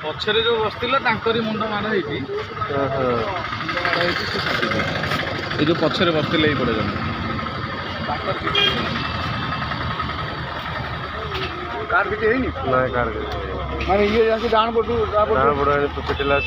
पछरे जो बसला मुंड माड़ होती ये जो पछरे बसते ही पड़े कार किसी है ना कार माने ये डाण पटू पिटिला